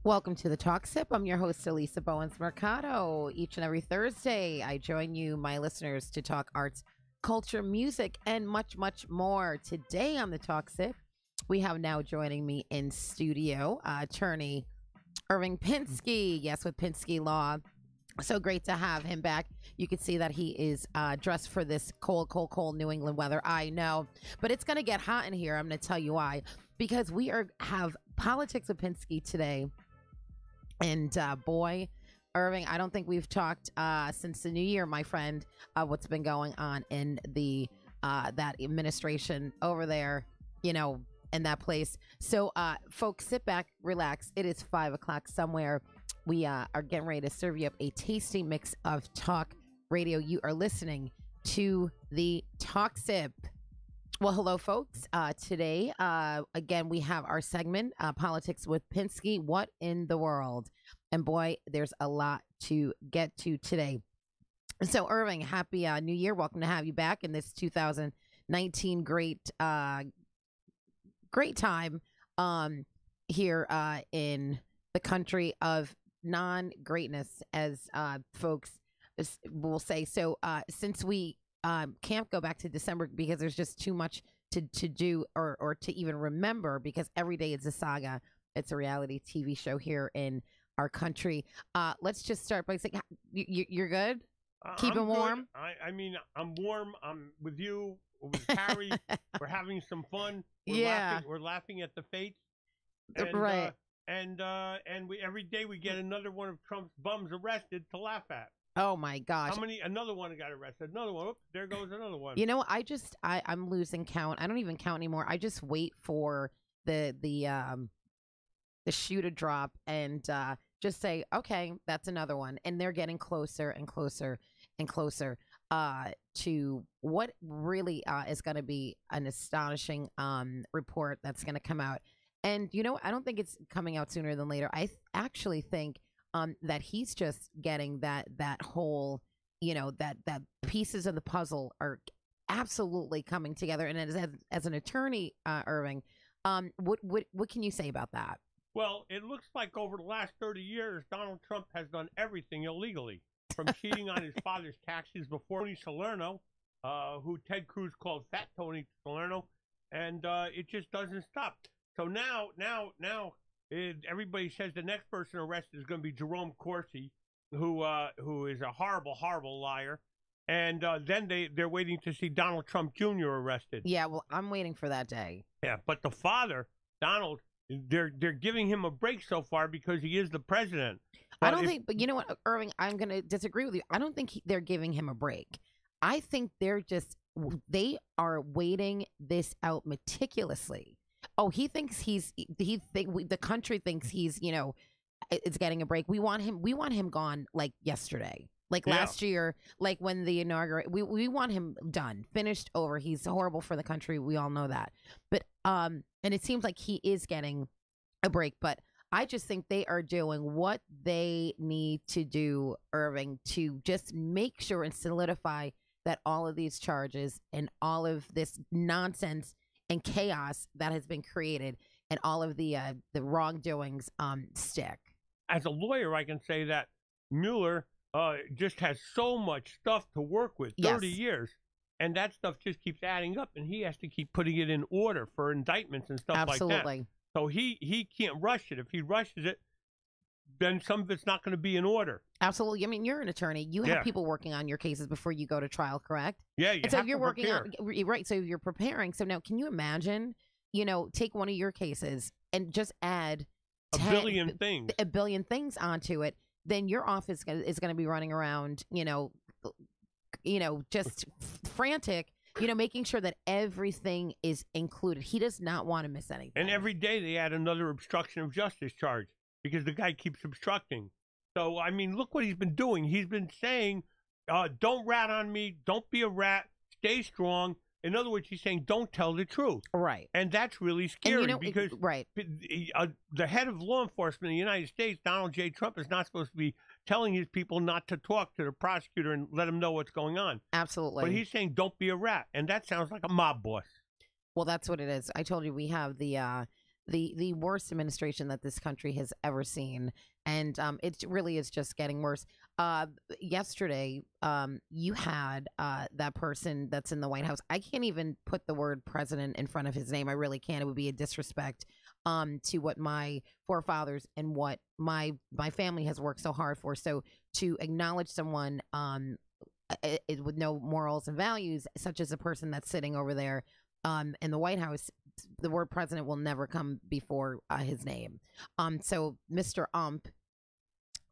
Welcome to the Talk Sip. I'm your host, Alisa Bowens-Mercado. Each and every Thursday, I join you, my listeners, to talk arts, culture, music, and much, much more. Today on the Talk Sip, we have now joining me in studio, attorney Irving Pinsky. Yes, with Pinsky Law. So great to have him back. You can see that he is dressed for this cold New England weather. I know, but it's going to get hot in here. I'm going to tell you why. Because we have politics with Pinsky today. And boy, Irving, I don't think we've talked since the new year, my friend, what's been going on in the that administration over there, you know, in that place. So, folks, sit back, relax. It is 5 o'clock somewhere. We are getting ready to serve you up a tasty mix of talk radio. You are listening to the Talk Sip. Well, hello, folks. Today, again, we have our segment, Politics with Pinsky. What in the world? And boy, there's a lot to get to today. So, Irving, happy New Year. Welcome to have you back in this 2019 great time here in the country of non-greatness, as folks will say. So, since we can't go back to December because there's just too much to do or to even remember, because every day it's a saga. It's a reality TV show here in our country. Let's just start by saying you're good. Keeping warm. I mean, I'm warm. I'm with you. With Harry. We're having some fun. We're laughing at the fates. And, right. And every day we get another one of Trump's bums arrested to laugh at. Oh my gosh! How many? Another one got arrested. Another one. Oops, there goes another one. You know, I'm losing count. I don't even count anymore. I just wait for the shoe to drop and just say, okay, that's another one. And they're getting closer and closer and closer to what really is going to be an astonishing report that's going to come out. And you know, I don't think it's coming out sooner than later. I actually think that he's just getting that whole, you know, that pieces of the puzzle are absolutely coming together. And as an attorney, Irving, what can you say about that? Well, it looks like over the last 30 years, Donald Trump has done everything illegally, from cheating on his father's taxes before Tony Salerno, who Ted Cruz called Fat Tony Salerno, and it just doesn't stop. So now, everybody says the next person arrested is going to be Jerome Corsi, who is a horrible liar. And then they're waiting to see Donald Trump Jr. arrested. Yeah, well, I'm waiting for that day. Yeah, but the father, Donald, they're giving him a break so far because he is the president. But but you know what, Irving, I'm going to disagree with you. I don't think they're giving him a break. I think they are waiting this out meticulously. Oh, he thinks the country thinks he's, you know, it's getting a break. We want him gone like yesterday, like last year, like when the inauguration. We want him done, finished, over. He's horrible for the country. We all know that. But and it seems like he is getting a break. But I just think they are doing what they need to do, Irving, to just make sure and solidify that all of these charges and all of this nonsense and chaos that has been created and all of the wrongdoings stick. As a lawyer, I can say that Mueller just has so much stuff to work with, 30 years, and that stuff just keeps adding up, and he has to keep putting it in order for indictments and stuff like that. Absolutely. So he can't rush it. If he rushes it, then some of it's not going to be in order. Absolutely. I mean, you're an attorney. You have people working on your cases before you go to trial, correct? Yeah, you and so have if you're to working prepare. on, right, so you're preparing. So now, can you imagine, you know, take one of your cases and just add a billion things onto it? Then your office is going to be running around, you know, just frantic, you know, making sure that everything is included. He does not want to miss anything. And every day they add another obstruction of justice charge because the guy keeps obstructing. So, I mean, look what he's been doing. He's been saying, don't rat on me. Don't be a rat. Stay strong. In other words, he's saying, don't tell the truth. Right. And that's really scary, you know, because the head of law enforcement in the United States, Donald J. Trump, is not supposed to be telling his people not to talk to the prosecutor and let him know what's going on. Absolutely. But he's saying, don't be a rat. And that sounds like a mob boss. Well, that's what it is. I told you we have the the worst administration that this country has ever seen, and it really is just getting worse. Yesterday, you had that person that's in the White House. I can't even put the word president in front of his name. I really can't. It would be a disrespect to what my forefathers and what my family has worked so hard for. So to acknowledge someone with no morals and values, such as a person that's sitting over there in the White House, the word president will never come before his name. So Mr.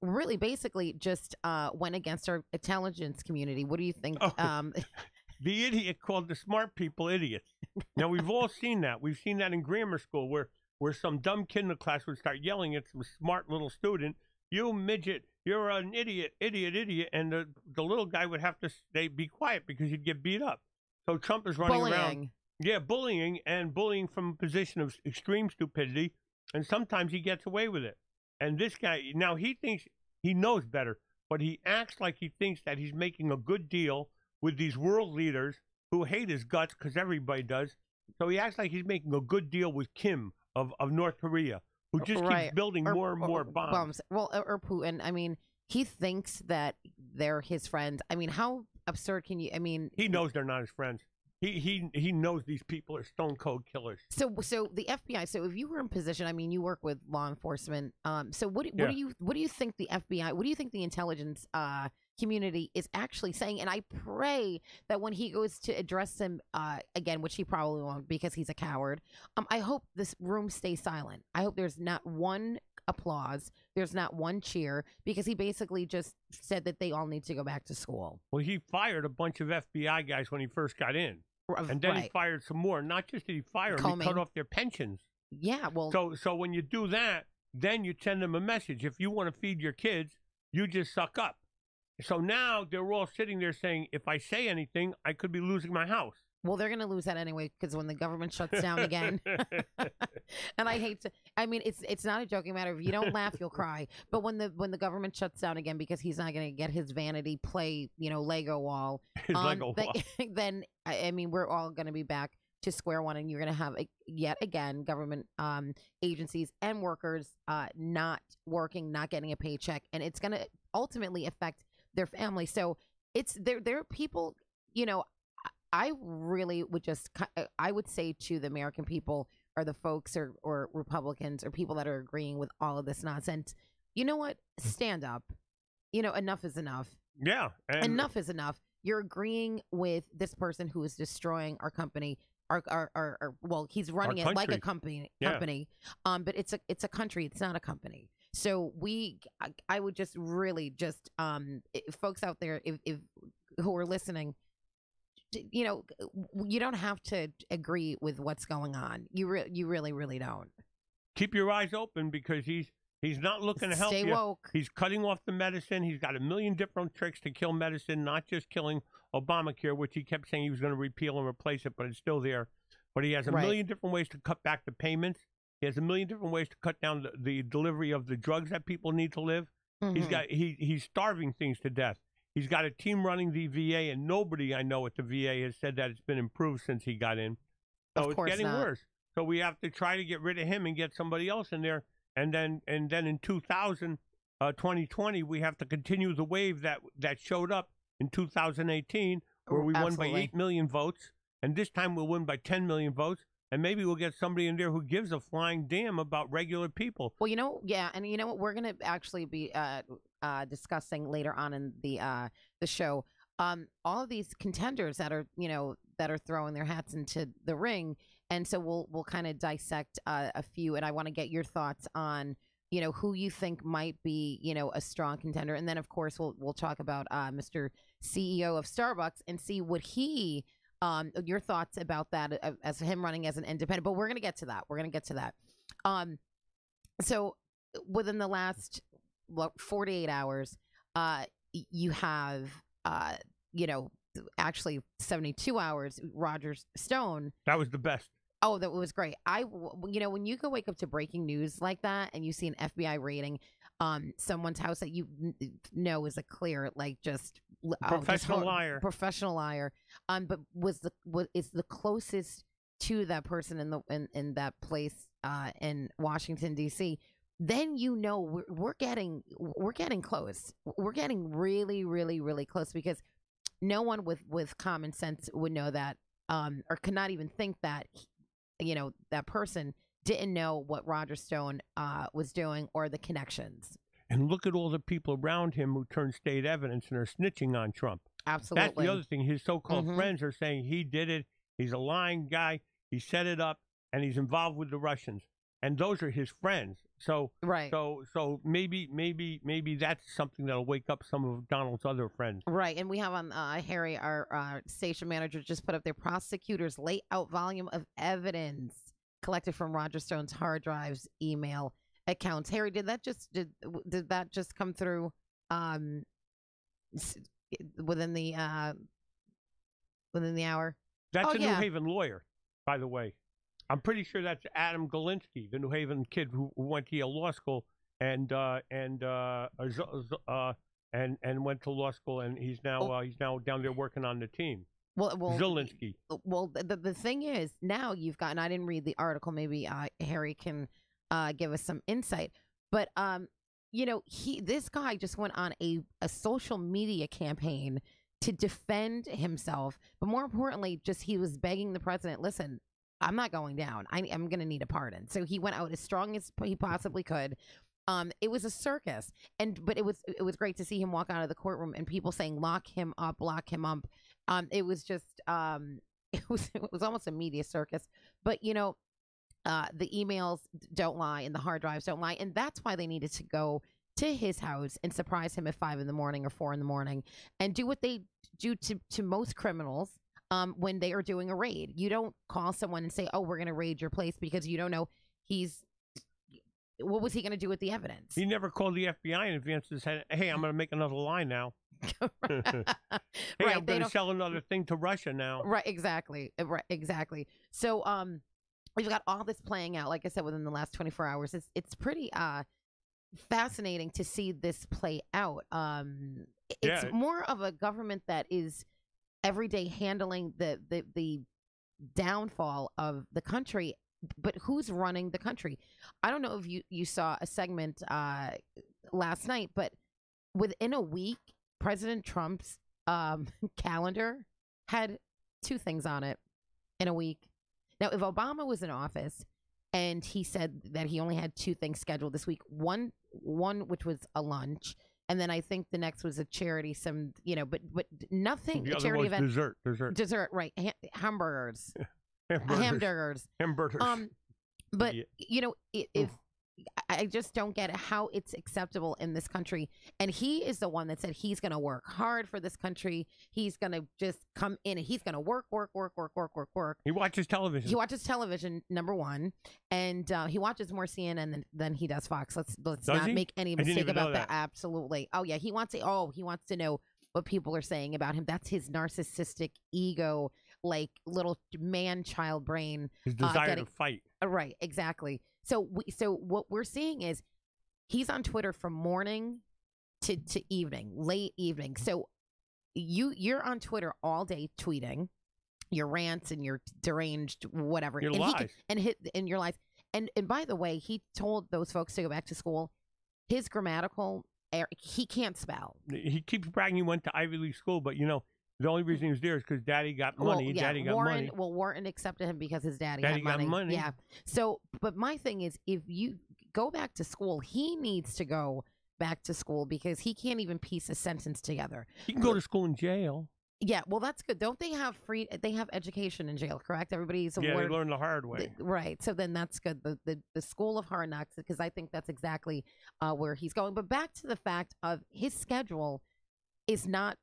Really basically just went against our intelligence community. What do you think? The idiot called the smart people idiots. Now, we've all seen that. We've seen that in grammar school where some dumb kid in the class would start yelling at some smart little student, "You midget, you're an idiot, idiot, idiot," and the little guy would have to be quiet because he'd get beat up. So Trump is running around. Yeah, bullying from a position of extreme stupidity, and sometimes he gets away with it. And this guy, now he thinks he knows better, but he acts like he thinks that he's making a good deal with these world leaders who hate his guts because everybody does. So he acts like he's making a good deal with Kim of North Korea, who just keeps building more and more bombs. Well, or Putin. I mean, he thinks that they're his friends. I mean, how absurd can you? I mean, he knows they're not his friends. He knows these people are stone cold killers. So the FBI. So if you were in position, I mean, you work with law enforcement. So what do you think the FBI? What do you think the intelligence community is actually saying? And I pray that when he goes to address them again, which he probably won't because he's a coward. I hope this room stays silent. I hope there's not one applause. There's not one cheer, because he basically just said that they all need to go back to school. Well, he fired a bunch of FBI guys when he first got in. And then he fired some more. Not just did he fire them, he cut off their pensions. Yeah, well... So when you do that, then you send them a message. If you want to feed your kids, you just suck up. So now they're all sitting there saying, if I say anything, I could be losing my house. Well, they're going to lose that anyway, because when the government shuts down again, and I hate to, I mean, it's not a joking matter. If you don't laugh, you'll cry. But when the government shuts down again, because he's not going to get his vanity play, Lego wall, then I mean, we're all going to be back to square one, and you're going to have yet again government agencies and workers not working, not getting a paycheck, and it's going to ultimately affect their family. So there are people, I really would I would say to the American people, or the folks or Republicans or people that are agreeing with all of this nonsense, you know what? Stand up. Enough is enough. Yeah. Enough is enough. You're agreeing with this person who is destroying our company. Well, he's running it like a company. But it's a country. It's not a company. So I would just really folks out there, if who are listening, you don't have to agree with what's going on. You really, really don't. Keep your eyes open, because he's not looking to help you. Stay woke. He's cutting off the medicine. He's got a million different tricks to kill medicine, not just killing Obamacare, which he kept saying he was going to repeal and replace it, but it's still there. But he has a million different ways to cut back the payments. He has a million different ways to cut down the delivery of the drugs that people need to live. Mm-hmm. He's starving things to death. He's got a team running the VA, and nobody I know at the VA has said that it's been improved since he got in. So it's getting worse. So we have to try to get rid of him and get somebody else in there. And then in 2020, we have to continue the wave that showed up in 2018, where we won by 8 million votes. And this time we'll win by 10 million votes. And maybe we'll get somebody in there who gives a flying damn about regular people. Well, and you know what? We're going to actually be discussing later on in the show all of these contenders that are throwing their hats into the ring, and so we'll kind of dissect a few. And I want to get your thoughts on who you think might be a strong contender, and then of course we'll talk about Mr. CEO of Starbucks and see what he. Your thoughts about that as him running as an independent, but we're going to get to that. So within the last 48 hours, you have, actually 72 hours, Roger Stone. That was the best. Oh, that was great. When you go wake up to breaking news like that and you see an FBI raiding someone's house that you know is a clear, professional liar. Professional liar. But is the closest to that person in that place in Washington D.C., then we're getting close. We're getting really, really, really close because no one with common sense would know that, or could not even think that, that person didn't know what Roger Stone was doing or the connections. And look at all the people around him who turned state evidence and are snitching on Trump. Absolutely. That's the other thing. His so-called friends are saying he did it. He's a lying guy. He set it up, and he's involved with the Russians. And those are his friends. So right. So maybe that's something that'll wake up some of Donald's other friends. Right. And we have on Harry, our station manager, just put up their prosecutors lay out volume of evidence collected from Roger Stone's hard drives, email accounts. Harry, did that just come through within the hour? That's a New Haven lawyer, by the way. I'm pretty sure that's Adam Galinsky, the New Haven kid who went to Yale Law School and went to law school, and he's now down there working on the team. Well, Zelinsky. Well, the thing is, now you've gotten. I didn't read the article. Maybe Harry can give us some insight. But this guy just went on a social media campaign to defend himself, but more importantly, he was begging the president, listen, I'm not going down. I'm going to need a pardon. So he went out as strong as he possibly could. It was a circus, but it was great to see him walk out of the courtroom and people saying, lock him up, lock him up. It was just, it was almost a media circus, but the emails don't lie and the hard drives don't lie. And that's why they needed to go to his house and surprise him at 5 a.m. or 4 a.m. and do what they do to most criminals. When they are doing a raid, you don't call someone and say, oh, we're going to raid your place, because you don't know what was he going to do with the evidence? He never called the FBI in advance and said, hey, I'm going to make another line now. Hey, right, I'm going to sell another thing to Russia now. Right, exactly. Right, exactly. So we've got all this playing out, like I said, within the last 24 hours. It's pretty fascinating to see this play out. It's more of a government that is every day handling the downfall of the country, but who's running the country? I don't know if you saw a segment last night, but within a week, President Trump's calendar had 2 things on it in a week. Now, if Obama was in office and he said that he only had 2 things scheduled this week, one which was a lunch, and then I think the next was a charity, but nothing. The a other charity was event. Dessert, right? Hamburgers. Hamburgers. But if I just don't get how it's acceptable in this country. And he is the one that said he's going to work hard for this country. He's going to just come in and he's going to work. He watches television. He watches television, number one. And he watches more CNN than he does Fox. Let's not make any mistake about that. Absolutely. Oh, yeah. He wants to know what people are saying about him. That's his narcissistic ego, like little man-child brain. His desire to fight. Right. Exactly. So what we're seeing is he's on Twitter from morning to evening, late evening. So you're on Twitter all day tweeting your rants and your deranged whatever. Your lies. Your lies. And by the way, he told those folks to go back to school. His grammatical error, he can't spell. He keeps bragging he went to Ivy League school, but the only reason he was there is because Daddy got money. Well, yeah, Daddy got money. Well, Wharton accepted him because his daddy got money. Yeah. So, but my thing is, if you go back to school, he needs to go back to school because he can't even piece a sentence together. He can go to school in jail. Yeah, well, that's good. Don't they have They have education in jail, correct? Everybody's they learn the hard way. Right. So then that's good. The school of hard knocks, because I think that's exactly where he's going. But back to the fact of his schedule is not.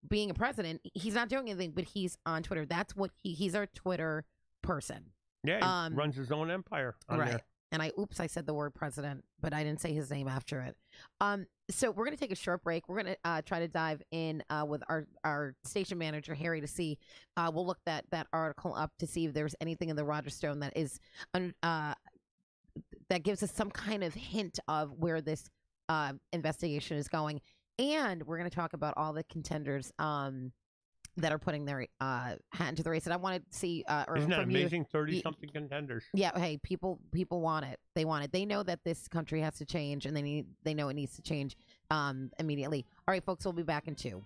Being a president, he's not doing anything, but he's on Twitter. That's what he's our Twitter person. Yeah, he runs his own empire on there. And I said the word president, but I didn't say his name after it. So we're going to take a short break. We're going to try to dive in with our station manager, Harry, to see. We'll look that article up to see if there's anything in the Roger Stone that is that gives us some kind of hint of where this investigation is going. And we're going to talk about all the contenders that are putting their hat into the race. And I want to see, Isn't that from you, amazing? 30-something contenders. yeah, hey, people want it. They want it. They know that this country has to change, and they know it needs to change immediately. All right, folks, we'll be back in 2.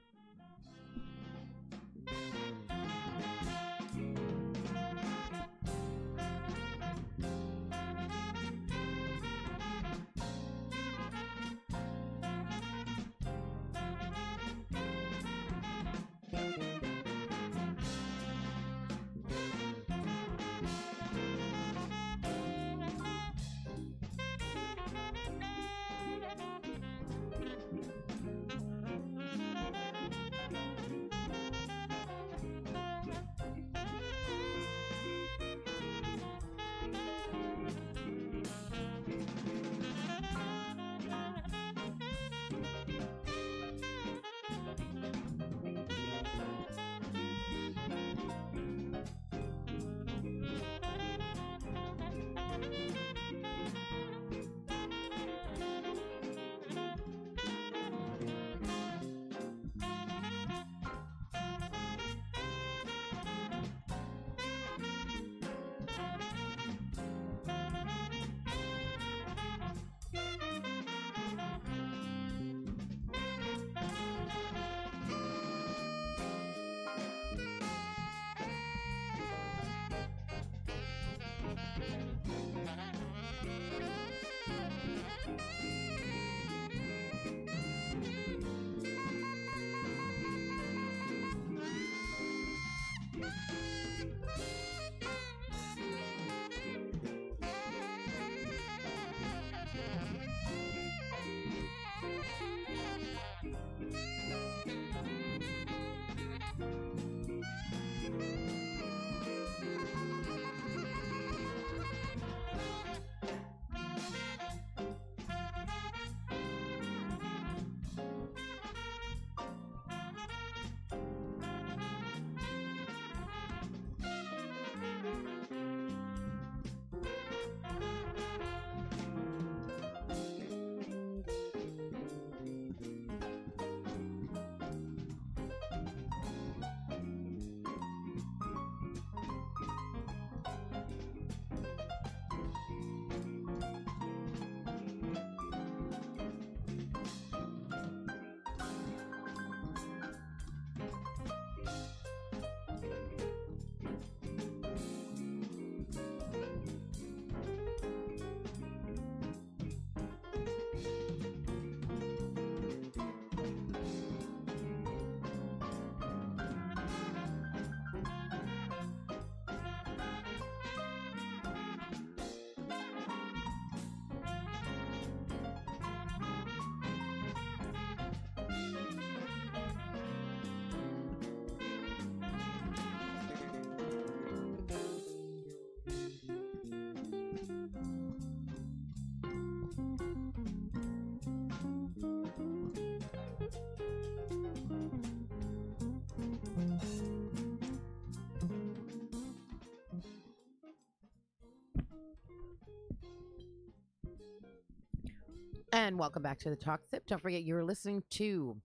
And welcome back to the Talk Sip. Don't forget, you're listening to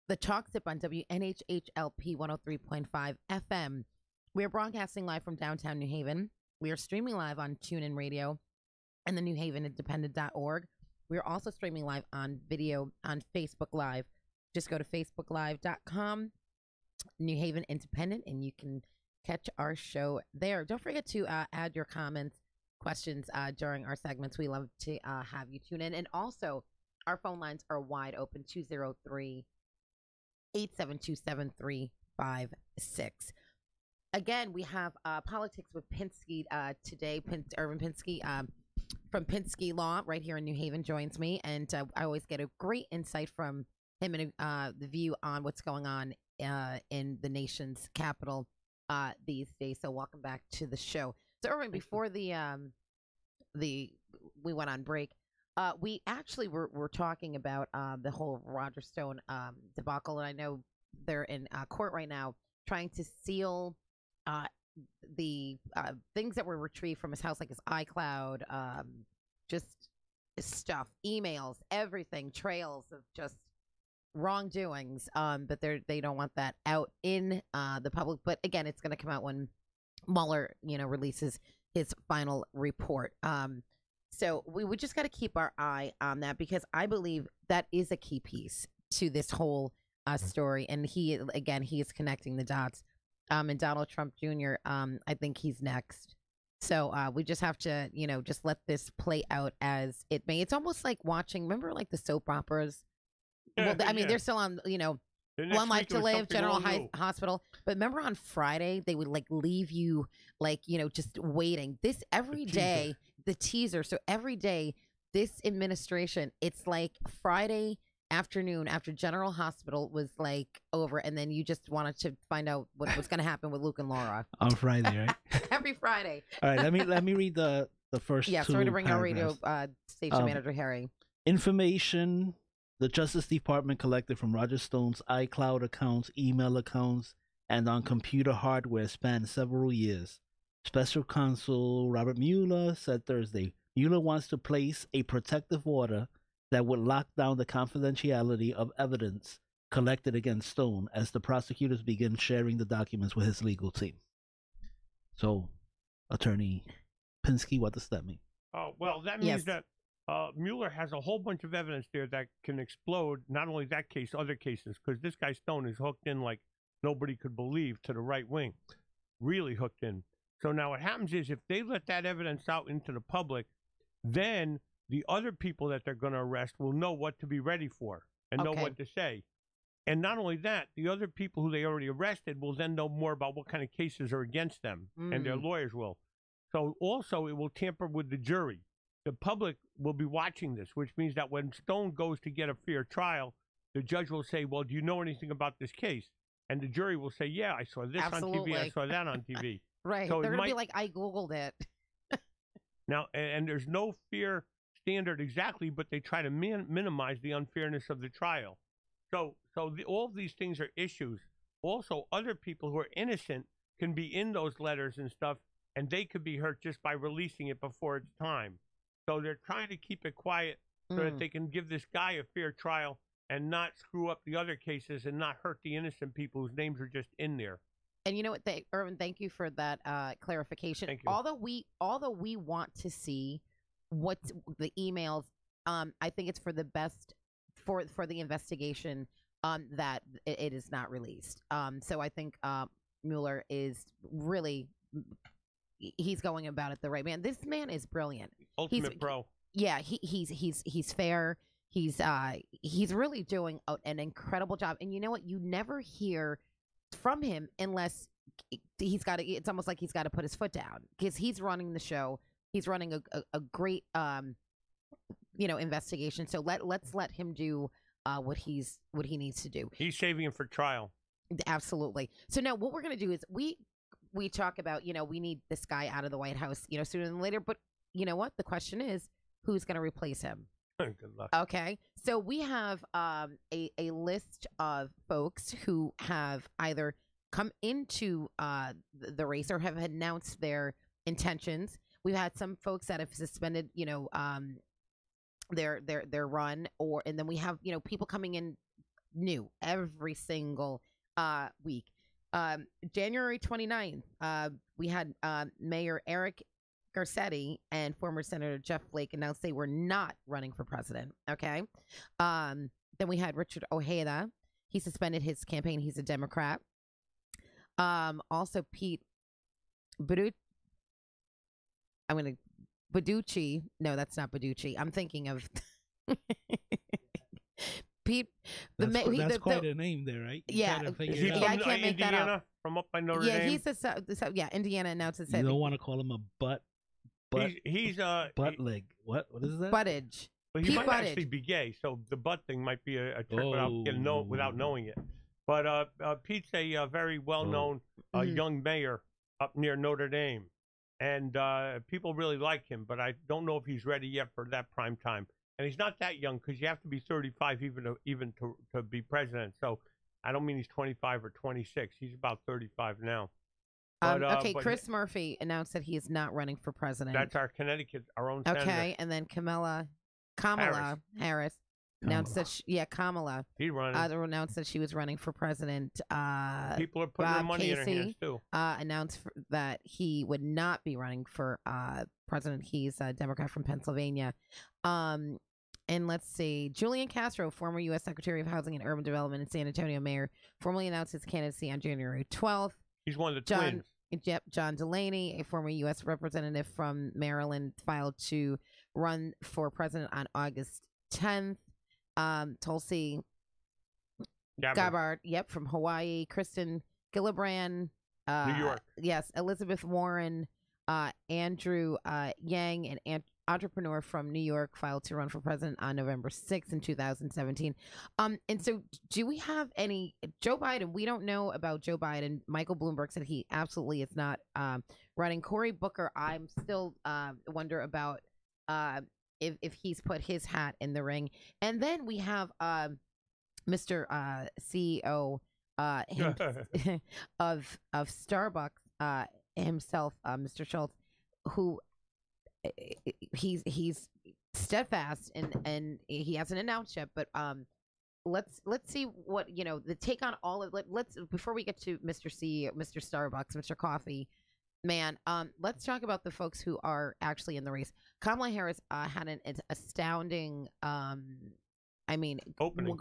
the Talk Sip on WNHHLP 103.5 FM. We are broadcasting live from downtown New Haven. We are streaming live on TuneIn Radio and the NewHavenIndependent.org. We are also streaming live on video on Facebook Live. Just go to facebooklive.com, New Haven Independent, and you can catch our show there. Don't forget to add your comments, questions during our segments. We love to have you tune in. And also, our phone lines are wide open, 203-872-7356. Again, we have Politics with Pinsky today. Irvin Pinsky from Pinsky Law right here in New Haven joins me. And I always get a great insight from him and the view on what's going on in the nation's capital these days. So welcome back to the show. So Irvin, before we went on break, we actually were talking about the whole Roger Stone debacle, and I know they're in court right now trying to seal the things that were retrieved from his house, like his iCloud, just stuff, emails, everything, trails of just wrongdoings, but they don't want that out in the public. But again, it's going to come out when Mueller, releases his final report. So we just got to keep our eye on that, because I believe that is a key piece to this whole story. And he is connecting the dots. And Donald Trump Jr., I think he's next. So we just have to, just let this play out as it may. It's almost like watching, remember like the soap operas? Well, I mean, they're still on, One Life to Live, General Hospital. But remember on Friday, they would like leave you like, just waiting. This every day, the teaser. So every day, this administration, it's like Friday afternoon after General Hospital was like over, and then you just wanted to find out what was going to happen with Luke and Laura on Friday, right? Every Friday. All right, let me read the first. Yeah, two sorry to bring our paragraphs. radio station manager Harry. Information the Justice Department collected from Roger Stone's iCloud accounts, email accounts, and on computer hardware spanned several years. Special Counsel Robert Mueller said Thursday, Mueller wants to place a protective order that would lock down the confidentiality of evidence collected against Stone as the prosecutors begin sharing the documents with his legal team. So, Attorney Pinsky, what does that mean? Oh, well, that means that Mueller has a whole bunch of evidence there that can explode not only that case, other cases, because this guy Stone is hooked in like nobody could believe to the right wing, really hooked in. So now what happens is if they let that evidence out into the public, then the other people that they're going to arrest will know what to be ready for and know what to say. And not only that, the other people who they already arrested will then know more about what kind of cases are against them, and their lawyers will. So also it will tamper with the jury. The public will be watching this, which means that when Stone goes to get a fair trial, the judge will say, well, do you know anything about this case? And the jury will say, yeah, I saw this on TV, I saw that on TV. Right. So they're going to be like, I Googled it. Now, and there's no fair standard exactly, but they try to minimize the unfairness of the trial. So all of these things are issues. Also, other people who are innocent can be in those letters and stuff, and they could be hurt just by releasing it before it's time. So they're trying to keep it quiet so that they can give this guy a fair trial and not screw up the other cases and not hurt the innocent people whose names are just in there. And you know what, Irvin, thank you for that clarification. Thank you. Although we want to see what's the emails, I think it's for the best for the investigation that it is not released. So I think Mueller is really, he's going about it the right man. This man is brilliant. Ultimate pro. Yeah, he's fair. He's really doing an incredible job. And you know what? You never hear from him unless he's got to. It's almost like he's got to put his foot down, because he's running the show. He's running a great investigation. So let's let him do what he needs to do. He's saving him for trial. Absolutely. So now what we're going to do is we talk about, we need this guy out of the White House, sooner than later. But you know what? The question is, who's going to replace him? Good luck. Okay. So we have a list of folks who have either come into the race or have announced their intentions. We've had some folks that have suspended, their run, and then we have, people coming in new every single week. January 29th, we had Mayor Eric Garcetti and former Senator Jeff Flake announced they were not running for president. Okay. Then we had Richard Ojeda. He suspended his campaign. He's a Democrat. Also Pete Buttigieg. No, that's not Buttigieg. I'm thinking of Pete. That's quite a name there, right? Yeah. I can't make that up. From up by Notre Dame. He's Indiana announces you don't want to call him a butt leg. What is that? Buttage. Well, he might actually be gay, so the butt thing might be a trick without knowing it. But Pete's a very well-known young mayor up near Notre Dame, and people really like him. But I don't know if he's ready yet for that prime time. And he's not that young, because you have to be 35 even to be president. So I don't mean he's 25 or 26. He's about 35 now. But, Chris Murphy announced that he is not running for president. That's our Connecticut, our own senator. Okay, and then Kamala Harris announced that Kamala He's running. announced that she was running for president. People are putting their Bob money in her Casey hands too. Announced that he would not be running for president. He's a Democrat from Pennsylvania. And let's see, Julian Castro, former U.S. Secretary of Housing and Urban Development and San Antonio mayor, formally announced his candidacy on January 12th. He's one of the twins. John Delaney, a former U.S. representative from Maryland, filed to run for president on August 10th. Tulsi Gabbard, from Hawaii. Kristen Gillibrand, New York. Yes, Elizabeth Warren, Andrew Yang, an entrepreneur from New York, filed to run for president on November 6th in 2017. And so do we have any Joe Biden? We don't know about Joe Biden. Michael Bloomberg said he absolutely is not running. Cory Booker, I'm still wonder about if he's put his hat in the ring. And then we have Mr. CEO of Starbucks himself, Mr. Schultz, who he's steadfast and he hasn't announced yet, but let's see what the take on all of let's before we get to Mr. CEO, Mr. Starbucks, Mr. Coffee Man, let's talk about the folks who are actually in the race. Kamala Harris had an astounding opening.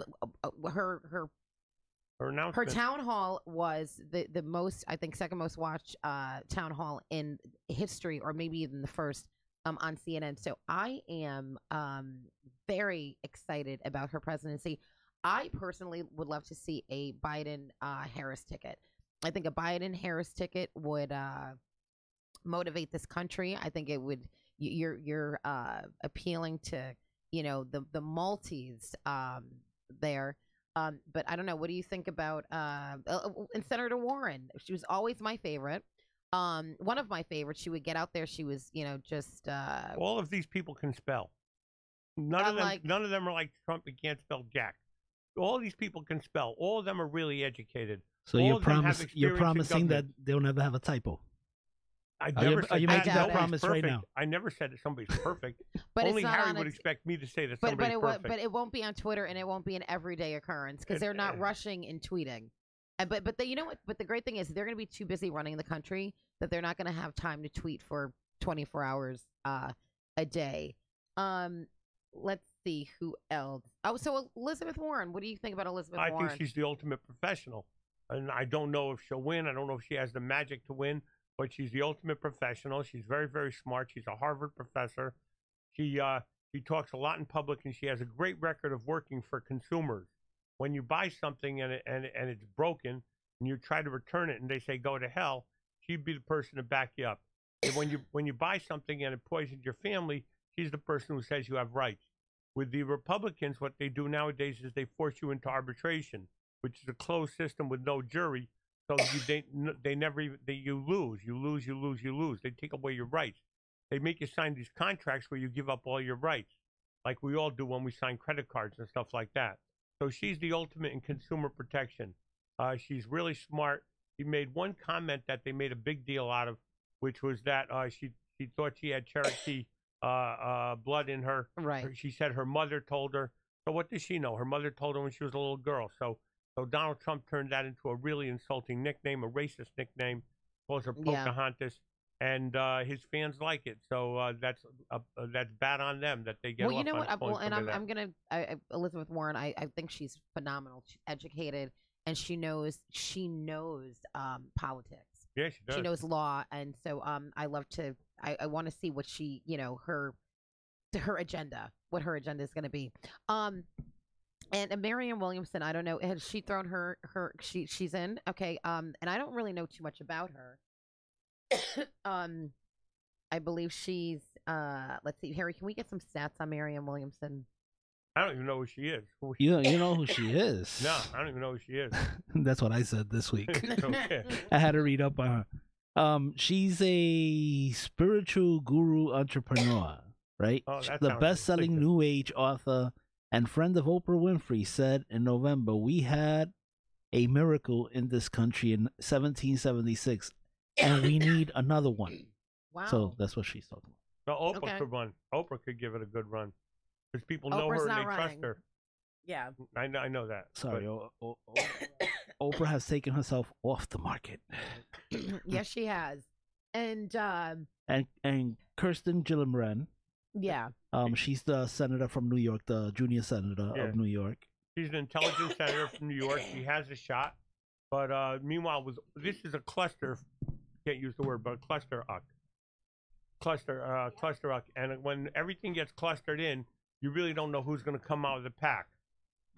Her town hall was the most, I think, second most watched town hall in history, or maybe even the first on CNN. So I am very excited about her presidency. I personally would love to see a Biden-Harris ticket. I think a Biden-Harris ticket would motivate this country. I think it would. You're appealing to the multis there. But I don't know. What do you think about and Senator Warren? She was always my favorite. One of my favorites. She would get out there. She was, just. All of these people can spell. None of them are like Trump. He can't spell jack. All these people can spell. All of them are really educated. So you're promising that they'll never have a typo. Are you making that promise right now? I never said that somebody's perfect. But only Harry would expect me to say that somebody's perfect. But it won't be on Twitter, and it won't be an everyday occurrence because they're not rushing and tweeting. But you know what? But the great thing is they're going to be too busy running the country that they're not going to have time to tweet for 24 hours a day. Let's see who else. Oh, so Elizabeth Warren. What do you think about Elizabeth Warren? I think she's the ultimate professional, and I don't know if she'll win. I don't know if she has the magic to win. But she's the ultimate professional. She's very, very smart. She's a Harvard professor. She talks a lot in public, and she has a great record of working for consumers. When you buy something and it's broken, and you try to return it, and they say go to hell, she'd be the person to back you up. And when you buy something and it poisons your family, she's the person who says you have rights. With the Republicans, what they do nowadays is they force you into arbitration, which is a closed system with no jury. So you lose. They take away your rights. They make you sign these contracts where you give up all your rights, like we all do when we sign credit cards and stuff like that. So she's the ultimate in consumer protection. She's really smart. She made one comment that they made a big deal out of, which was that she thought she had Cherokee blood in her. Right. She said her mother told her. So what does she know? Her mother told her when she was a little girl. So Donald Trump turned that into a really insulting nickname, a racist nickname, calls her Pocahontas, and his fans like it. So that's bad on them that they get. Well, you know what? I'm gonna Elizabeth Warren. I think she's phenomenal. She's educated, and she knows politics. Yeah, she does. She knows law, and so I love to. I want to see what she her agenda, what her agenda is going to be. And Marianne Williamson, I don't know, has she thrown she's in? Okay. And I don't really know too much about her. I believe she's, let's see, Harry, can we get some stats on Marianne Williamson? I don't even know who she is. You know who she is? No, I don't even know who she is. That's what I said this week. Okay. I had to read up on her. She's a spiritual guru entrepreneur, right? Oh, that the best-selling New Age author and friend of Oprah Winfrey said in November, "We had a miracle in this country in 1776, and we need another one." Wow. So that's what she's talking about. No, Oprah could run. Oprah could give it a good run because people know Oprah's her and they not trust her. Yeah. I know that. Sorry, but- Oprah has taken herself off the market. Yes, she has. And And Kirsten Gillibrand, yeah. she's the senator from New York, the junior senator Yeah. of New York. She's an intelligence senator from New York. She has a shot. But meanwhile, this is a cluster. Can't use the word, but a cluster uck. And when everything gets clustered in, you really don't know who's going to come out of the pack.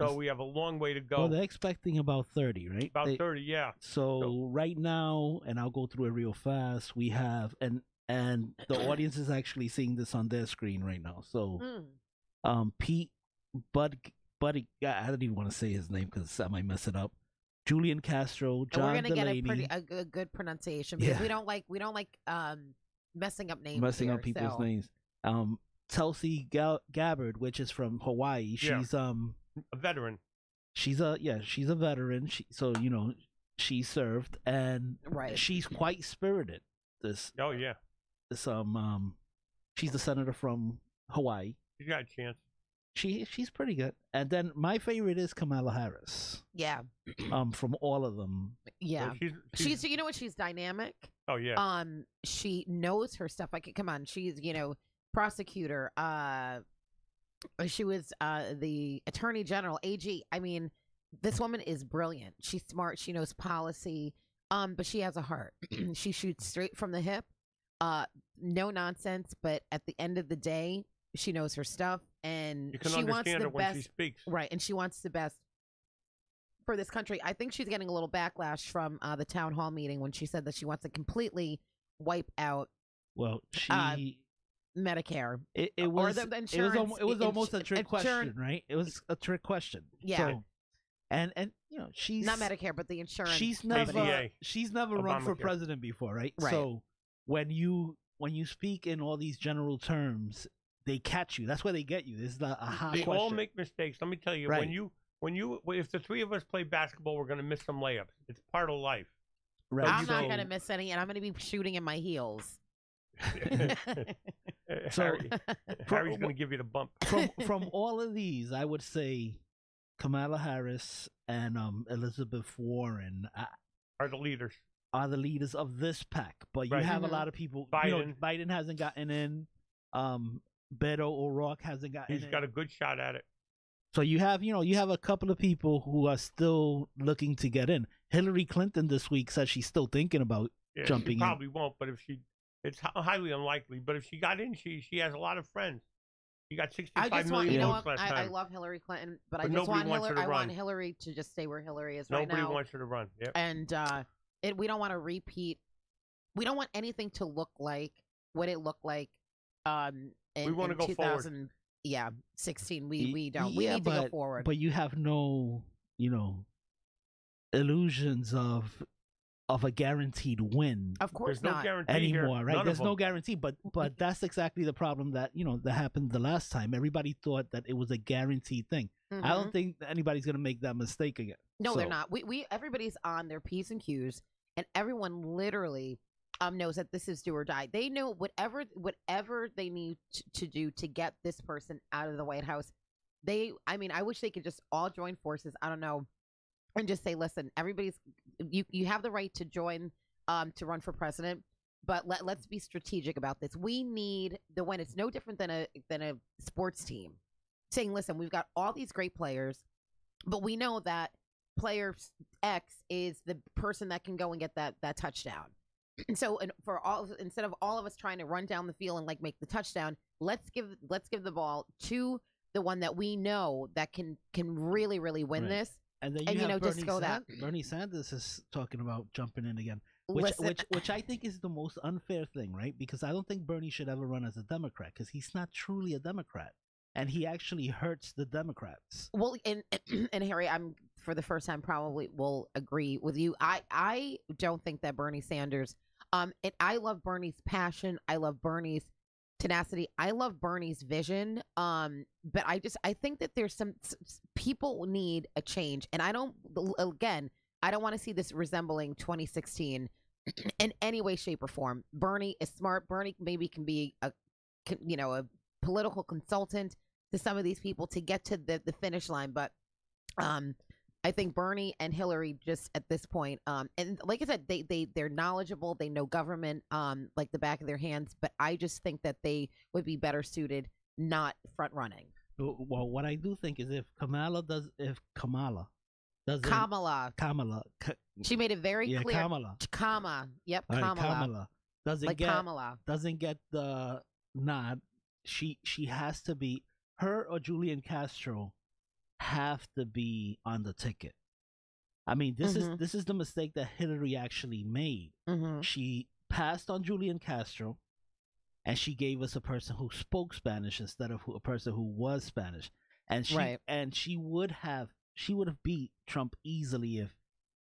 So we have a long way to go. Well, they're expecting about 30, right? About 30, yeah. So right now, and I'll go through it real fast. We have and the audience is actually seeing this on their screen right now. So, Pete Buddy, I don't even want to say his name because I might mess it up. Julian Castro, John We're gonna Delaney. get a good pronunciation because we don't like messing up names. Messing up people's names. Tulsi Gabbard, which is from Hawaii. She's a veteran. She's a veteran. So she served and she's quite spirited. She's the senator from Hawaii. She got a chance. She's pretty good. And then my favorite is Kamala Harris. Yeah. From all of them. Yeah. Well, she's you know what? She's dynamic. Oh yeah. She knows her stuff. Like, come on, she's prosecutor. She was the attorney general, AG. I mean, this woman is brilliant. She's smart. She knows policy. But she has a heart. She shoots straight from the hip. No nonsense. But at the end of the day, she knows her stuff, and you can she wants understand the her when best. She speaks. Right, and she wants the best for this country. I think she's getting a little backlash from the town hall meeting when she said that she wants to completely wipe out. Well, she Medicare. It was the insurance. It was almost a trick question, right? It was a trick question. Yeah. So, and she's not Medicare, but the insurance. She's never run for president before, right? So when you speak in all these general terms, they catch you. That's where they get you. This is a hot question. They all make mistakes. Let me tell you, if the three of us play basketball, we're going to miss some layups. It's part of life. Right. I'm not going to miss any, and I'm going to be shooting in my heels. So Harry's going to give you the bump. From all of these, I would say Kamala Harris and Elizabeth Warren are the leaders. Are the leaders of this pack, but you have a lot of people. Biden hasn't gotten in. Beto O'Rourke hasn't gotten in. He's got a good shot at it. So you have a couple of people who are still looking to get in. Hillary Clinton this week said she's still thinking about jumping in. She probably won't, but it's highly unlikely. But if she got in, she has a lot of friends. She got 65 million votes last time. I love Hillary Clinton, but I just want Hillary. I want Hillary to just stay where Hillary is right now. Nobody wants her to run. Yep. And we don't want to repeat. We don't want anything to look like what it looked like. We want to go forward. Yeah, 16. We don't. We need to go forward. But you have no, illusions of a guaranteed win. Of course, there's not no guarantee anymore, here. right? There's no guarantee. But that's exactly the problem that that happened the last time. Everybody thought that it was a guaranteed thing. I don't think anybody's gonna make that mistake again. No, they're not. We everybody's on their P's and Q's, and everyone literally knows that this is do or die. They know whatever they need to do to get this person out of the White House. I wish they could just all join forces. I don't know, and just say, listen, everybody's you have the right to join to run for president, but let's be strategic about this. We need the win. It's no different than a sports team saying, listen, we've got all these great players, but we know that player X is the person that can go and get that touchdown. And so, instead of all of us trying to run down the field and make the touchdown, let's give the ball to the one that we know that can really win this. And then Bernie Sanders is talking about jumping in again, which I think is the most unfair thing, right? Because I don't think Bernie should ever run as a Democrat because he's not truly a Democrat, and he actually hurts the Democrats. Well, and Harry, I'm for the first time probably will agree with you. I don't think that Bernie Sanders. And I love Bernie's passion. I love Bernie's tenacity. I love Bernie's vision. But I think that there's some people need a change. And I don't want to see this resembling 2016 in any way, shape, or form. Bernie is smart. Bernie maybe can be a political consultant to some of these people to get to the finish line. But I think Bernie and Hillary just at this point, and like I said, they're knowledgeable. They know government like the back of their hands. But I just think that they would be better suited not front running. Well, what I do think is if Kamala doesn't, She made it very yeah, clear. Kamala. Yep, All right, Kamala. Kamala doesn't get the nod. She has to be, her or Julian Castro have to be on the ticket. I mean, this is the mistake that Hillary actually made. She passed on Julian Castro, and she gave us a person who spoke Spanish instead of a person who was Spanish. And she would have beat Trump easily if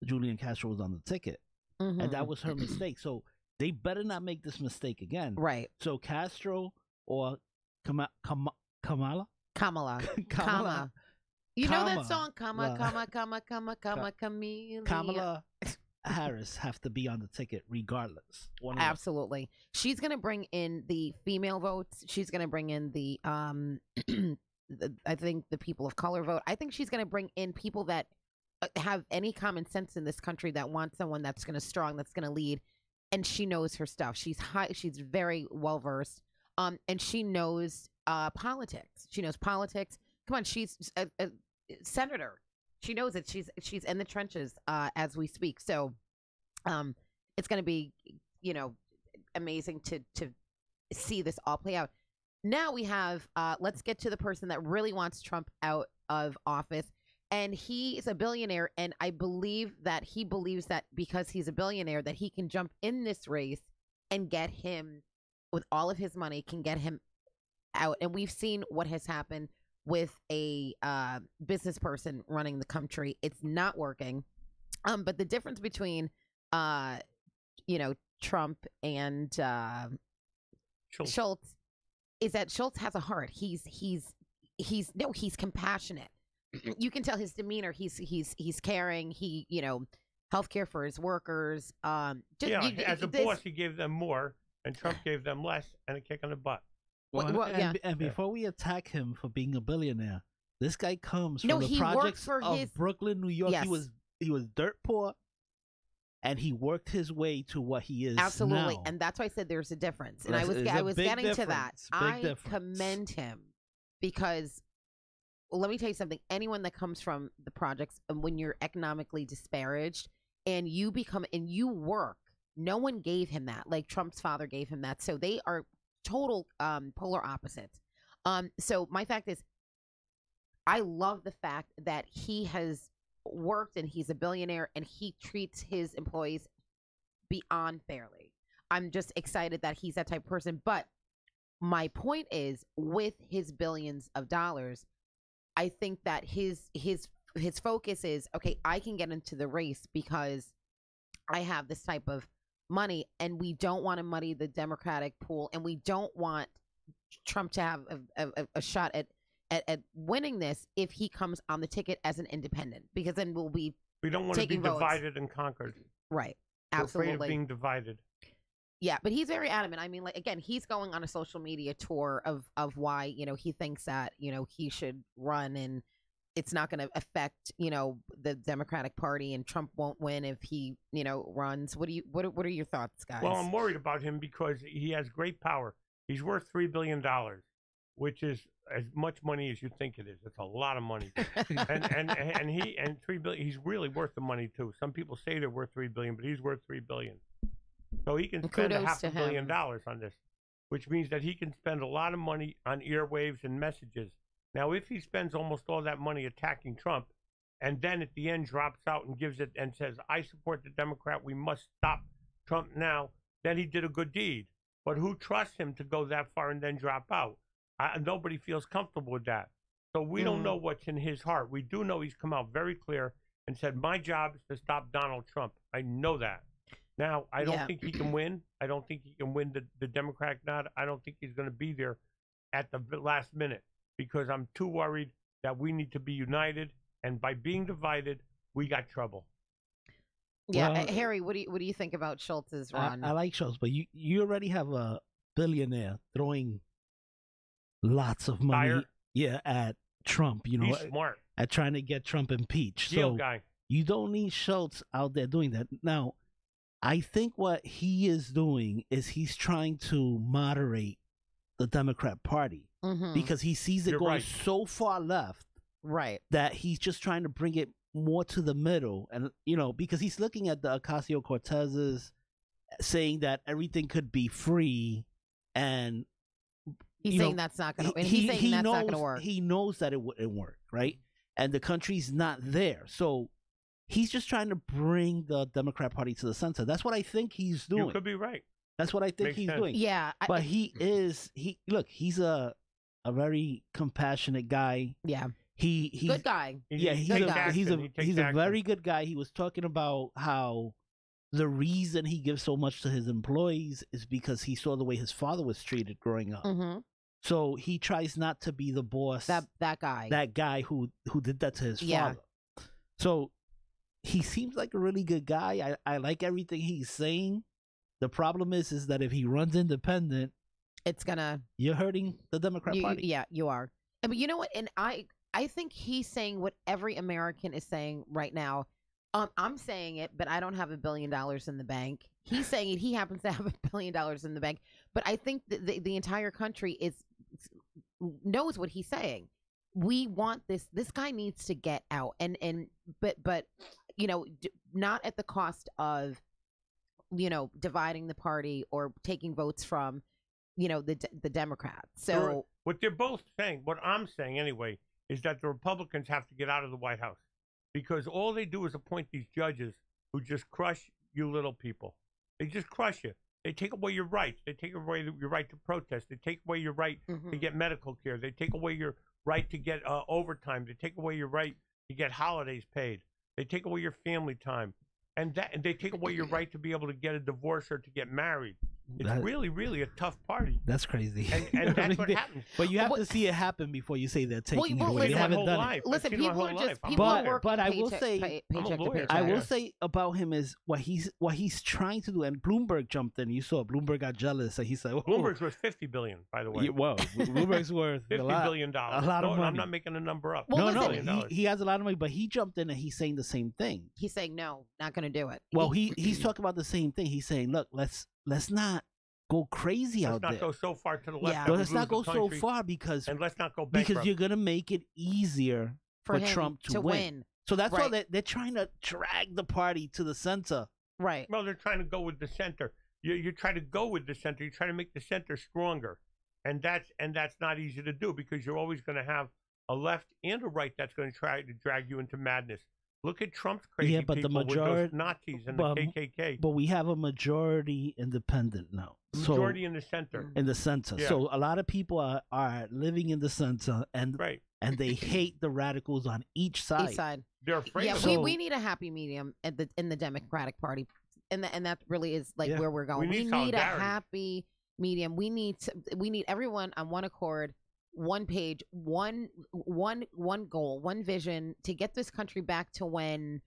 Julian Castro was on the ticket. And that was her mistake. So they better not make this mistake again. Right. So Castro or Kamala? Kamala. You know that song, Kamala. Kamala Harris have to be on the ticket regardless. Absolutely. She's going to bring in the female votes. She's going to bring in the, I think the people of color vote. I think she's going to bring in people that have any common sense in this country that want someone that's going to lead. And she knows her stuff. She's very well versed. And she knows politics. She knows politics. Come on, she's a senator. She knows it. She's in the trenches as we speak. So it's going to be, amazing to see this all play out. Now we have, let's get to the person that really wants Trump out of office. And he is a billionaire. And I believe that he believes that because he's a billionaire, that he can jump in this race and get him, with all of his money, can get him out. And we've seen what has happened with a business person running the country. It's not working. But the difference between, Trump and Schultz is that Schultz has a heart. He's compassionate. You can tell his demeanor. He's caring. He, healthcare for his workers. As a boss, he gave them more, and Trump gave them less, and a kick in the butt. And before we attack him for being a billionaire, this guy comes from the projects of Brooklyn, New York. Yes. He was dirt poor, and he worked his way to what he is. Absolutely, now. And that's why I said there's a difference. And I was getting to that. I commend him because, let me tell you something. Anyone that comes from the projects, and when you're economically disparaged, and you work, no one gave him that. Like Trump's father gave him that. So they are total polar opposites. So my fact is, I love the fact that he has worked and he's a billionaire and he treats his employees beyond fairly. I'm just excited that he's that type of person. But my point is, with his billions of dollars, I think that his focus is, okay, I can get into the race because I have this type of money, and we don't want to muddy the Democratic pool, and we don't want Trump to have a shot at winning this if he comes on the ticket as an independent, because then we don't want to be divided and conquered. Right. We're Absolutely. afraid of being divided. Yeah, but he's very adamant. I mean, like, again, he's going on a social media tour of why, he thinks that, he should run, and it's not going to affect, the Democratic Party, and Trump won't win if he, runs. What are your thoughts, guys? Well, I'm worried about him because he has great power. He's worth $3 billion, which is as much money as you think it is. It's a lot of money. and $3 billion, he's really worth the money too. Some people say they're worth $3 billion, but he's worth $3 billion. So he can spend $500 million on this, which means that he can spend a lot of money on earwaves and messages. Now, if he spends almost all that money attacking Trump, and then at the end drops out and gives it and says, I support the Democrat, we must stop Trump now, then he did a good deed. But who trusts him to go that far and then drop out? Nobody feels comfortable with that. So we don't know what's in his heart. We do know he's come out very clear and said, my job is to stop Donald Trump. I know that. Now, I don't think he can win. I don't think he can win the Democratic nod. I don't think he's going to be there at the last minute, because I'm too worried that we need to be united. And by being divided, we got trouble. Yeah, well, Harry, what do you think about Schultz's run? I like Schultz, but you already have a billionaire throwing lots of money. Yeah, at Trump, you know, He's smart. at trying to get Trump impeached. Deal So guy. you don't need Schultz out there doing that. Now, I think what he is doing is he's trying to moderate the Democrat Party because he sees it You're going right. so far left Right. that he's just trying to bring it more to the middle. And, you know, because he's looking at the Ocasio-Cortezes saying that everything could be free, and He's you saying know, that's not going to. And he's saying that's knows, not going to work. He knows that it wouldn't work, right? And the country's not there, so he's just trying to bring the Democrat Party to the center. That's what I think he's doing. You could be right. That's what I think Makes he's sense. doing. Yeah. But he's a very compassionate guy. Yeah. He's Good guy. yeah, He he's takes a action. he's a He takes he's a action. very good guy. He was talking about how the reason he gives so much to his employees is because he saw the way his father was treated growing up. Mm-hmm. So he tries not to be the boss. That guy. That guy who did that to his Yeah. father. So he seems like a really good guy. I like everything he's saying. The problem is that if he runs independent, It's gonna. you're hurting the Democrat Party. Yeah, you are. I mean, you know what? And I think he's saying what every American is saying right now. I'm saying it, but I don't have $1 billion in the bank. He's saying it. He happens to have $1 billion in the bank. But I think the entire country knows what he's saying. We want this. This guy needs to get out, but you know, not at the cost of, you know, dividing the party or taking votes from, you know, the Democrats. So what they're both saying, what I'm saying anyway, is that the Republicans have to get out of the White House because all they do is appoint these judges who just crush you little people. They just crush you. They take away your rights. They take away your right to protest. They take away your right to get medical care. They take away your right to get overtime. They take away your right to get holidays paid. They take away your family time. And they take away your right to be able to get a divorce or to get married. It's really, really a tough party. That's crazy. And that's what happens. But you have to see it happen before you say they're taking it well, away. They listen, haven't done life. it. listen, I've seen my people whole are just life. I'm people a are lawyer. working But I will paycheck- say- paycheck I'm a to lawyer. paycheck. I will Yeah. say about him is what he's trying to do. And Bloomberg jumped in. You saw Bloomberg got jealous, and he said, "Oh, Bloomberg's worth $50 billion, by the way. well, Bloomberg's worth $50 billion. a lot of No, money. I'm not making a number up. Well, no, listen, he has a lot of money, but he jumped in and he's saying the same thing. He's saying no, not going to do it. Well, he's talking about the same thing. He's saying, look, let's not go crazy Let's out not there. go so far to the left. Yeah. that we Let's lose not go the so country, far because and let's not go bankrupt. you're gonna make it easier for him Trump to win. So that's why they're trying to drag the party to the center. Right. Well, they're trying to go with the center. You try to go with the center. You try to make the center stronger, and that's not easy to do because you're always going to have a left and a right that's going to try to drag you into madness. Look at Trump's crazy but the people with majority those Nazis and the KKK. But we have a majority independent now. Majority in the center. In the center. Yeah. So a lot of people are living in the center and Right. and they hate the radicals on each side. Each side. They're afraid Yeah, of So- we need a happy medium in the Democratic Party, and that really is like Yeah. where we're going. We We need need a solidarity. happy medium. We need everyone on one accord, one page, one goal, one vision to get this country back to when,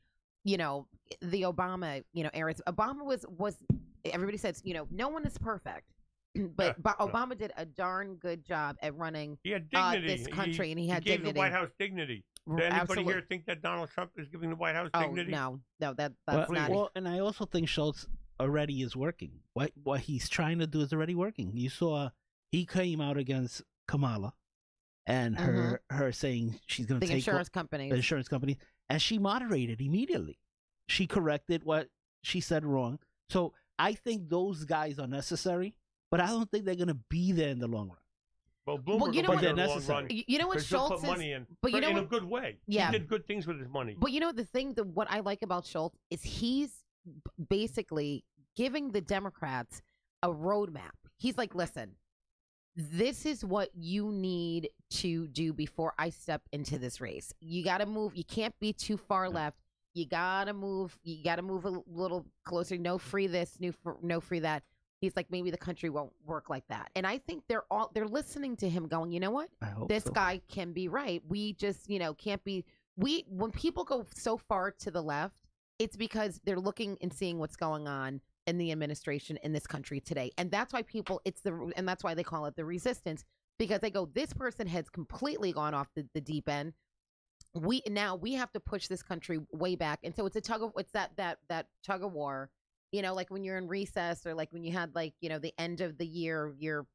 you know, the Obama, you know, era. Obama was everybody says, you know, no one is perfect. But Obama did a darn good job at running He had dignity. this country, and he had gave dignity. the White House dignity. Did anybody Absolutely. here think that Donald Trump is giving the White House Oh dignity? no, that's Well, not. well, and I also think Schultz already is working. What he's trying to do is already working. You saw he came out against Kamala and her saying she's going to the take insurance companies. the insurance company, and she moderated immediately. She corrected what she said wrong. So I think those guys are necessary, but I don't think they're going to be there in the long run. Well, Bloomberg you know will what- be there in the They're long necessary. run. You know what Because he'll Schultz put money is, in, but you know in a what? good way. Yeah. He did good things with his money. But you know the thing that what I like about Schultz is he's basically giving the Democrats a roadmap. He's like, listen, this is what you need to do before I step into this race. You got to move. You can't be too far left. You gotta move. You gotta move a little closer. No free this. No free that. He's like, maybe the country won't work like that. And I think they're listening to him, going, you know what? I hope This so. guy can be right. We just, can't be. When people go so far to the left, it's because they're looking and seeing what's going on in the administration in this country today, and that's why people. And that's why they call it the resistance, because they go, this person has completely gone off the deep end. We have to push this country way back, and so it's that tug of war. Like when you're in recess, or like when you had the end of the year, your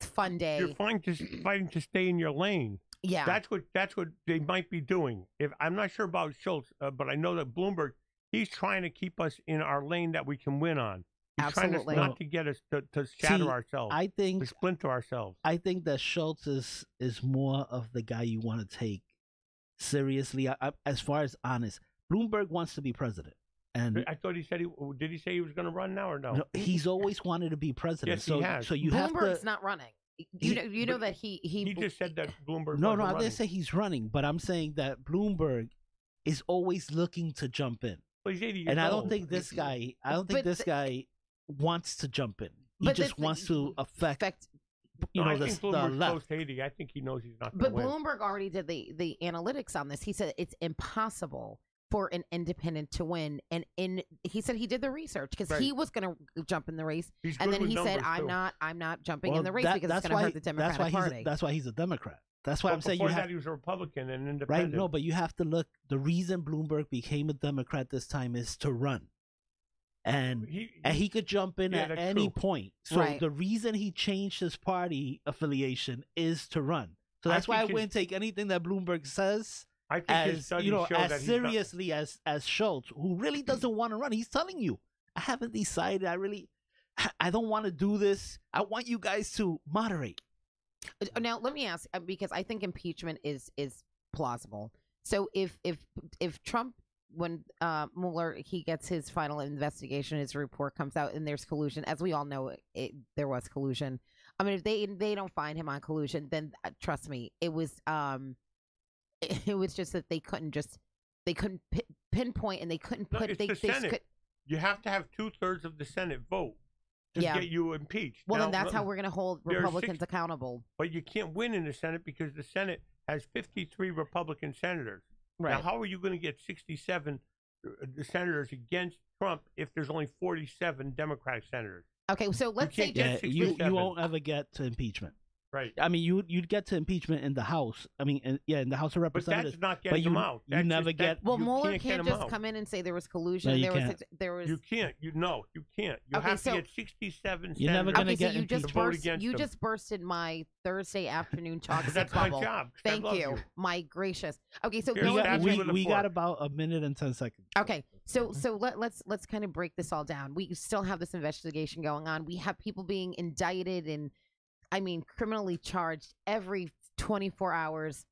fun day. You're fighting to stay in your lane. Yeah, that's what they might be doing. If I'm not sure about Schultz, but I know that Bloomberg, he's trying to keep us in our lane that we can win on. He's Absolutely. trying not to get us to shatter ourselves. I think to splinter ourselves. I think that Schultz is more of the guy you want to take seriously. As far as honest, Bloomberg wants to be president. And I thought he said did he say he was going to run now or no? No, he's always wanted to be president. Yes, he has. So you Bloomberg's have to. not running. You know that he just said that Bloomberg. No, wasn't I running. didn't say he's running, but I'm saying that Bloomberg is always looking to jump in. Well, he's 80 years and I don't old. think this guy. I don't think this guy wants to jump in. He But just wants to affect. I think the Bloomberg's left. close to 80. I think he knows he's not. But win. Bloomberg already did the analytics on this. He said it's impossible for an independent to win, and he said he did the research because he was going to jump in the race, and then he said, "I'm not jumping in the race because it's going to hurt the Democratic Party." That's why he's a Democrat. That's why I'm saying before that he was a Republican and independent. Right? No, but you have to look. The reason Bloomberg became a Democrat this time is to run, and he could jump in at any point. So the reason he changed his party affiliation is to run. So that's why I wouldn't take anything that Bloomberg says. I think his studies show as that seriously as Schultz, who really doesn't want to run. He's telling you, I haven't decided. I don't want to do this. I want you guys to moderate. Now, let me ask, because I think impeachment is plausible. So if Trump, when Mueller, he gets his final investigation, his report comes out, and there's collusion, as we all know, there was collusion. I mean, if they don't find him on collusion, then trust me, it was just that they couldn't pinpoint, and they couldn't put. It's the Senate. You have to have 2/3 of the Senate vote to get you impeached. Well, then that's how we're going to hold Republicans accountable. But you can't win in the Senate because the Senate has 53 Republican senators. Right. Now, how are you going to get 67 senators against Trump if there's only 47 Democratic senators? Okay, so let's say you won't ever get to impeachment. Right. I mean, you'd get to impeachment in the House. I mean, in the House of Representatives. But that's not getting them out. You never get. Well, Mueller can't just come in and say there was collusion. No, there was. You can't. You can't. You have to get 67 You're never senators going to get so you them. just bursted my Thursday afternoon talk. That's bubble. my job. Thank you. My gracious. Okay, so we got about a minute and 10 seconds. Okay, so let's kind of break this all down. We still have this investigation going on. We have people being indicted and, I mean, criminally charged every 24 hours.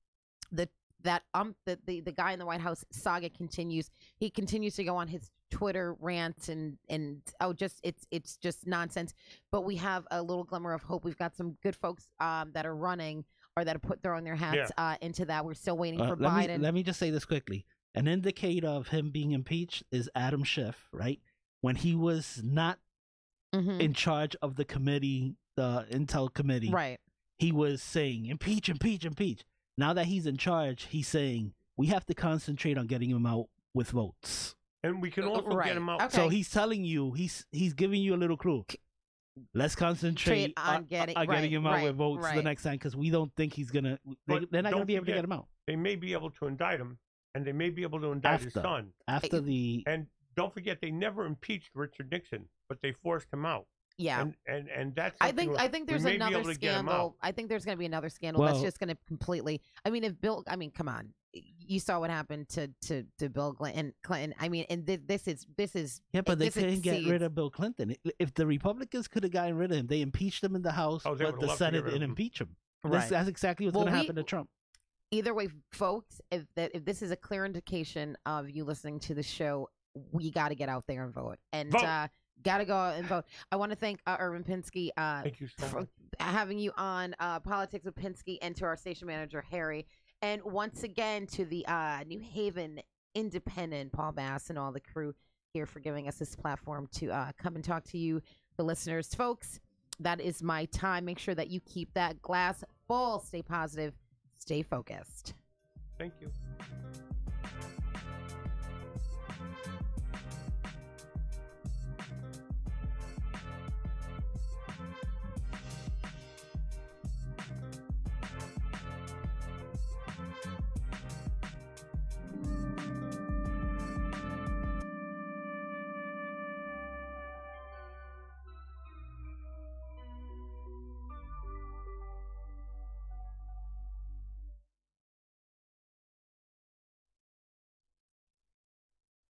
The guy in the White House saga continues. He continues to go on his Twitter rants and it's just nonsense. But we have a little glimmer of hope. We've got some good folks that are running or that are throwing their hats into that. We're still waiting for Biden. Let me just say this quickly. An indicator of him being impeached is Adam Schiff, right? When he was not in charge of the committee, the Intel committee, right? He was saying impeach, impeach, impeach. Now that he's in charge, he's saying we have to concentrate on getting him out with votes, and we can also get him out. Okay. So he's telling you, he's giving you a little clue. Let's concentrate on getting him out with votes the next time, because we don't think he's gonna. They're not gonna be able to get him out. They may be able to indict him, and they may be able to indict his son And don't forget, they never impeached Richard Nixon, but they forced him out. Yeah, and that's. I think there's another scandal. I think there's going to be another scandal that's just going to completely. I mean, come on, you saw what happened to Bill Clinton. I mean, and this is. Yeah, but they couldn't get rid of Bill Clinton. If the Republicans could have gotten rid of him, they impeached him in the House, but the Senate didn't impeach him. Right. That's exactly what's going to happen to Trump. Either way, folks, if this is a clear indication of you listening to the show, we got to get out there and vote. And got to go out and vote. I want to thank Irvin Pinsky thank you so for much. having you on Politics with Pinsky, and to our station manager, Harry. And once again, to the New Haven Independent, Paul Bass, and all the crew here for giving us this platform to come and talk to you, the listeners. Folks, that is my time. Make sure that you keep that glass full. Stay positive. Stay focused. Thank you.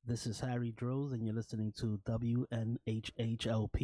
This is Harry Droz, and you're listening to WNHHLP